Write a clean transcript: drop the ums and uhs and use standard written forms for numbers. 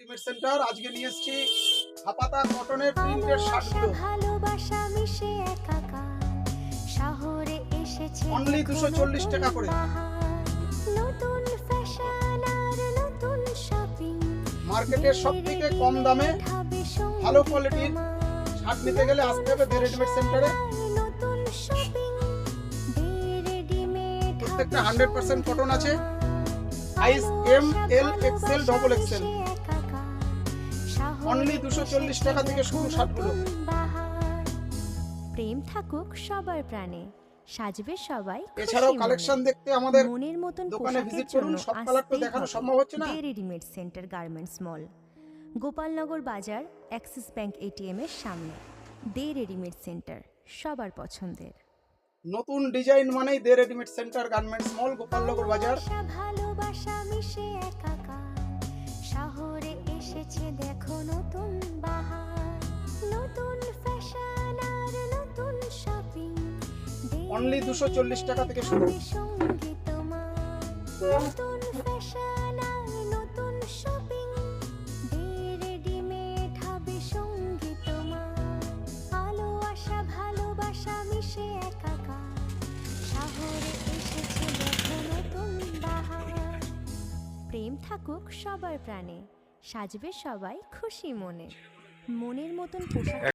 Readymade centre আজকে নিয়ে এসেছি হাপাতা কটনের প্রিন্টের শার্টগুলো ভালোবাসা মিশে একাকার শহরে এসেছে অনলি 240 টাকা করে। নতুন ফ্যাশন আর নতুন শপিং মার্কেটের সবথেকে কম দামে ভালো কোয়ালিটির শার্ট নিতে গেলে আসতে হবে দে রেডিমেড সেন্টারে। নতুন শপিং রেডিমেড প্রত্যেকটা 100% কটন আছে। Size M L XL double XL only 240 টাকা থেকে শুরু শার্টগুলো। প্রেম থাকুক সবার প্রাণে, সাজবে সবাই এছাড়াও কালেকশন দেখতে আমাদের মনের মতন দোকানে পোশাকের ভিজিট করুন। জন্য সব কালার তো আসতেই দেখানো হবে সম্ভব হচ্ছে না। দে রেডিমেড সেন্টার গার্মেন্টস মল, গোপালনগর বাজার, অ্যাক্সিস ব্যাংক এটিএম এর সামনে। দে রেডিমেড সেন্টার সবার পছন্দের। নতুন ডিজাইন মানেই দে রেডিমেড সেন্টার গার্মেন্টস মল, গোপালনগর বাজার। ভালোবাসা মিশে একাকার শহরে এসেছে দেখো নতুন বাহার, নতুন ফ্যাশন আর নতুন শপিং অনলি 240 টাকা থেকে শুরু। সঙ্গে তোমার নতুন ফ্যাশন আর নতুন শপিং দে রেডিমেড হবে সঙ্গে তোমার। আলো আশা ভালোবাসা মিশে একাকার শহরে এসেছে দেখো নতুন বাহার। প্রেম থাকুক সবার প্রাণে, সাজবে সবাই খুশি মনে। মনের মতন পোশাক